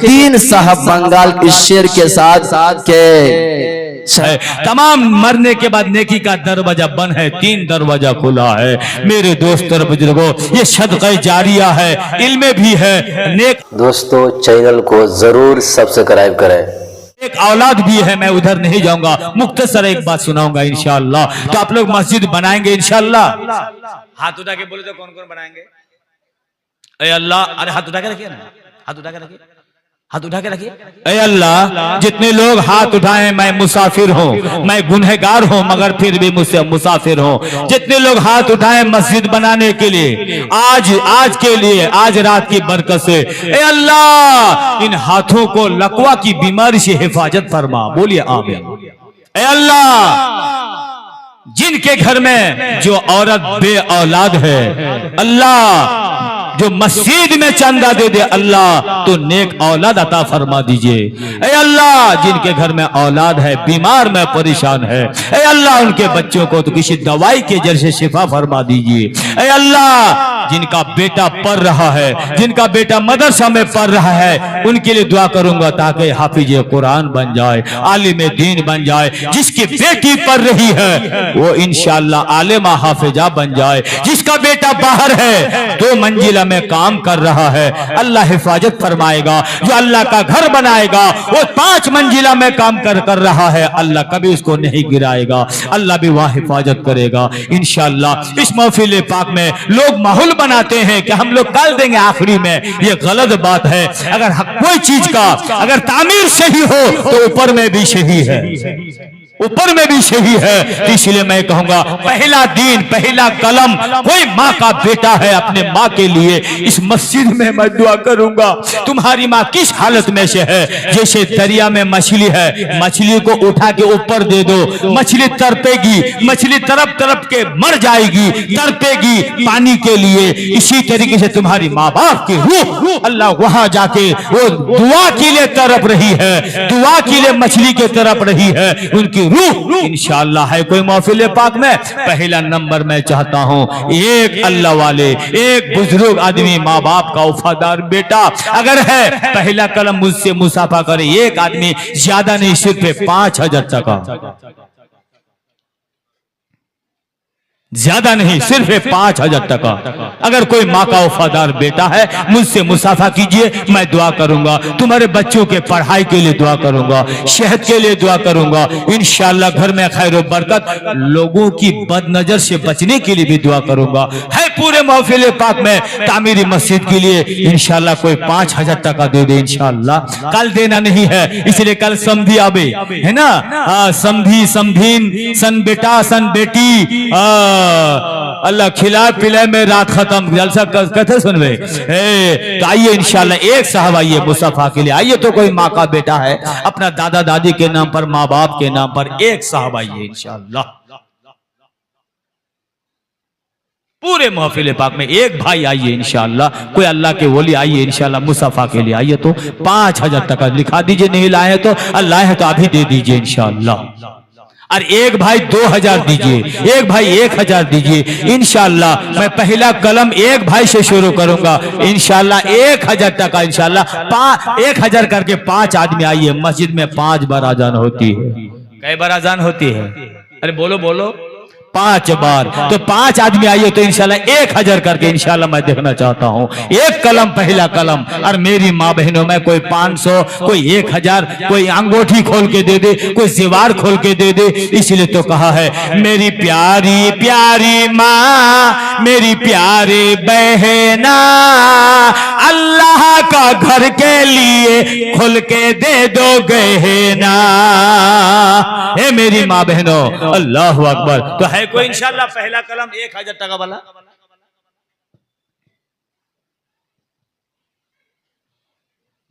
3 साहब बंगाल इस शेर के साथ के तमाम मरने के बाद नेकी का दरवाजा बंद है, 3 दरवाजा खुला है। मेरे दोस्त और बुजुर्गों, ये सदका जारिया है, इल्म भी है, नेक। दोस्तों चैनल को जरूर सब्सक्राइब करें। एक औलाद भी है। मैं उधर नहीं जाऊंगा, मुख्तसर एक बात सुनाऊंगा इंशाअल्लाह। तो आप लोग मस्जिद बनाएंगे इंशाअल्लाह? हाथ उठा के बोले तो कौन कौन बनाएंगे? ए अल्लाह, अरे हाथ उठा के रखिए ना, हाथ उठा के रखिए, हाथ उठा के रखिए। ए अल्लाह, जितने लोग हाथ उठाए, मैं मुसाफिर हूँ, मैं गुनहगार हूँ, मगर फिर भी मुझसे मुसाफिर हूँ। जितने लोग हाथ उठाए मस्जिद बनाने के लिए, आज के लिए, आज रात की बरकत से, ए अल्लाह इन हाथों को लकवा की बीमारी से हिफाजत फरमा। बोलिए आमीन। ए अल्लाह, जिनके घर में जो औरत बे औलाद है, अल्लाह जो मस्जिद में चंदा दे दे, अल्लाह तो नेक औलाद अता फरमा दीजिए। ए अल्लाह, जिनके घर में औलाद है, बीमार में परेशान है, ए अल्लाह उनके बच्चों को तो किसी दवाई के जरिए शिफा फरमा दीजिए। ए अल्लाह, जिनका बेटा पढ़ रहा है, जिनका बेटा मदरसा में पढ़ रहा है, उनके लिए दुआ करूंगा ताकि हाफिज कुरान बन जाए, आलिम दीन बन जाए। जिसकी बेटी पढ़ रही है वो इंशाअल्लाह आलिमा हाफिजा बन जाए। जिसका बेटा बाहर है, 2 मंजिला में काम कर रहा है, अल्लाह हिफाजत फरमाएगा। जो अल्लाह का घर बनाएगा वो 5 मंजिला में काम कर रहा है, अल्लाह कभी उसको नहीं गिराएगा, अल्लाह भी वहां हिफाजत करेगा इंशाअल्लाह। इस महफिल पाक में लोग माहौल बनाते हैं कि हम लोग कल देंगे आखिरी में, ये गलत बात है। अगर कोई चीज का अगर तामीर सही हो तो ऊपर में भी सही है, ऊपर में भी सही है। तो इसलिए मैं कहूंगा पहला दीन, पहला कलम, कोई माँ का बेटा है अपने माँ के लिए, इस मस्जिद में मैं दुआ करूंगा। तुम्हारी माँ किस हालत में से है? जैसे दरिया में मछली है, मछली को उठा के ऊपर दे दो, मछली तड़पेगी, मछली तड़प तड़प के मर जाएगी, तड़पेगी पानी के लिए। इसी तरीके से तुम्हारी माँ बाप की रूह अल्लाह वहां जाके वो दुआ के लिए तड़प रही है, दुआ के लिए मछली के तड़प रही है, उनकी रूह इंशाअल्लाह है। कोई महफिल पाक में पहला नंबर मैं चाहता हूं, एक अल्लाह वाले, एक बुजुर्ग आदमी, माँ बाप का वफादार बेटा अगर है, पहला कलम मुझसे मुसाफा करे। एक आदमी, ज्यादा नहीं, सिर्फ 5000 टका, ज्यादा नहीं, सिर्फ 5000 टका। अगर कोई माँ का वफादार बेटा है, मुझसे मुसाफा कीजिए, मैं दुआ करूंगा। तुम्हारे बच्चों के पढ़ाई के लिए दुआ करूंगा, सेहत के लिए दुआ करूंगा इंशाअल्लाह। घर में खैर बरकत, लोगों की बदनजर से बचने के लिए भी दुआ करूंगा। है पूरे महफिल पाक में तामीरी मस्जिद के लिए इंशाअल्लाह कोई 5000 टका दे दे इंशाअल्लाह। कल देना नहीं है, इसलिए कल समधी आवे है ना, समधी, समधीन, सन बेटा, सन बेटी, अल्लाह खिला पिलाए में रात खत्म, जलसा कथे सुनवे। तो आइए इंशाल्लाह, एक साहब आइए मुसाफा के लिए, आइए। तो कोई माँ का बेटा है, अपना दादा दादी के नाम पर, माँ बाप के नाम पर, एक साहब आइए इंशाल्लाह। पूरे महफिल पाक में एक भाई आइए इंशाअल्लाह, कोई अल्लाह के वली आइए इंशाअल्लाह, मुसाफा के लिए आइए। तो 5000 टका लिखा दीजिए, नहीं लाए तो अल्लाह है तो अभी दे दीजिए इंशाअल्लाह। और एक भाई 2000 दीजिए, एक भाई 1000 दीजिए इंशाअल्लाह। मैं पहला कलम एक भाई से शुरू करूंगा इंशाअल्लाह, 1000 टका इंशाअल्लाह। 1000 करके 5 आदमी आइए। मस्जिद में 5 बार अजान होती है। कई बार अजान होती है? अरे बोलो बोलो, 5 बार। तो 5 आदमी आइए तो इंशाल्लाह 1000 करके इंशाल्लाह मैं देखना चाहता हूँ। एक कलम, पहला कलम। और मेरी माँ बहनों में कोई 500, कोई 1000, कोई अंगूठी खोल के दे दे, कोई जीवार खोल के दे दे। इसलिए तो कहा है मेरी प्यारी प्यारी माँ, मेरी प्यारी बहना, अल्लाह का घर के लिए खुल के दे दो गहना। हे मेरी माँ बहनों, अल्लाह अकबर। तो है कोई इंशाअल्लाह पहला कलम 1000 टका वाला?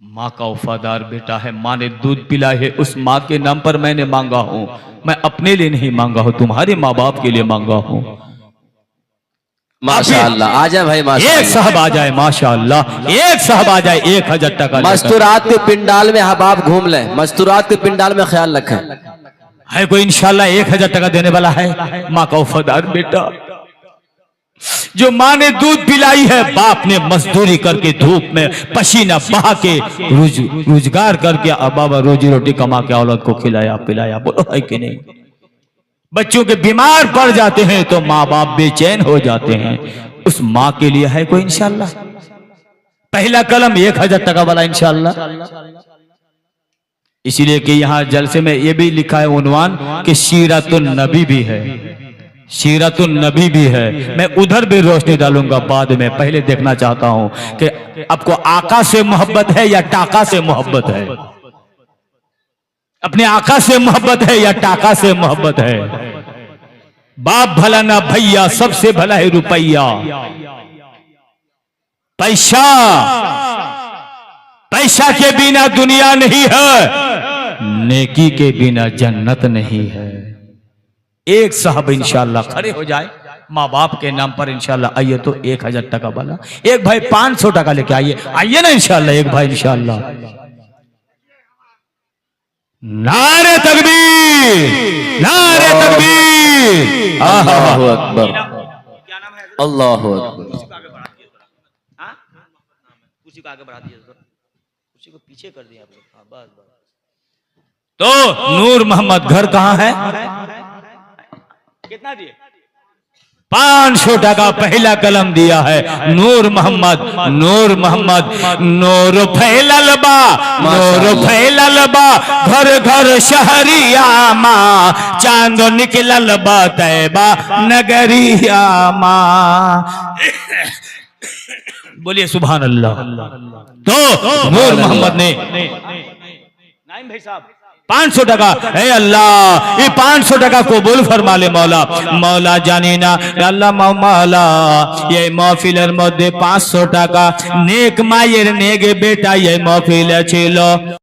माँ का वफादार बेटा है, माँ ने दूध पिलाया है, उस माँ के नाम पर मैंने मांगा हूं। मैं अपने लिए नहीं मांगा हूं, तुम्हारे माँ बाप के लिए मांगा हूं। माशाअल्लाह, आ जाए भाई, माशाअल्लाह। एक साहब आ जाए, माशाअल्लाह, एक साहब आ जाए, 1000 टका। मस्तूरात के पिंडाल में हबाब घूम ले, मस्तूरात के पिंडाल में ख्याल रखें। है कोई इंशाअल्लाह 1000 टका देने वाला है? माँ का वफादार बेटा जो माँ ने दूध पिलाई है, बाप ने मजदूरी करके धूप में पसीना बहा के रोजगार करके अब बाबा रोजी रोटी कमा के औलाद को खिलाया पिलाया। बोलो है कि नहीं? बच्चों के बीमार पड़ जाते हैं तो माँ बाप बेचैन हो जाते हैं, उस माँ के लिए है कोई इंशाल्लाह? पहला कलम 1000 टका वाला इंशाल्लाह। इसीलिए कि यहाँ जलसे में ये भी लिखा है उन्वान कि सीरतुन नबी भी है, सीरतुन नबी भी है। मैं उधर भी रोशनी डालूंगा बाद में, पहले देखना चाहता हूं कि आपको आका से मोहब्बत है या टाका से मोहब्बत है, अपने आका से मोहब्बत है या टाका से मोहब्बत है। बाप भला ना भैया, सबसे भला है रुपया। पैसा, पैसा के बिना दुनिया नहीं है, नेकी के बिना जन्नत नहीं है। एक साहब इंशाल्लाह खड़े हो जाए माँ बाप के नाम पर इंशाल्लाह। आइए तो 1000 टका वाला, एक भाई 500 टका लेके आइए, आइए ना इंशाल्लाह, एक भाई इंशाल्लाह। नारे तकबीर, नारे तकबीर। अल्लाहु अकबर, क्या नाम है? अल्लाहु अकबर। कुर्सी को आगे बढ़ा दिए, कुर्सी को पीछे कर दिया आप लोग। हाँ बस बस। तो नूर मोहम्मद घर कहाँ है? कितना दिए? 500 टका पहला कलम दिया है। नूर मोहम्मद, नूर मोहम्मद, नूर फैलल बा, नूर फैलल बा, घर घर शहरिया माँ, चांद निकलल बा तैबा नगरिया माँ। बोलिए सुभान अल्लाह। तो नूर मोहम्मद ने नाइम भाई साहब 500 टका, हे अल्लाह ये 500 टका कबूल फरमा ले मौला। मौला जानी ना अल्लाह मौला ये महफिलेर मध्य 500 टका नेक मायेर नेगे बेटा ये महफिले छिलो।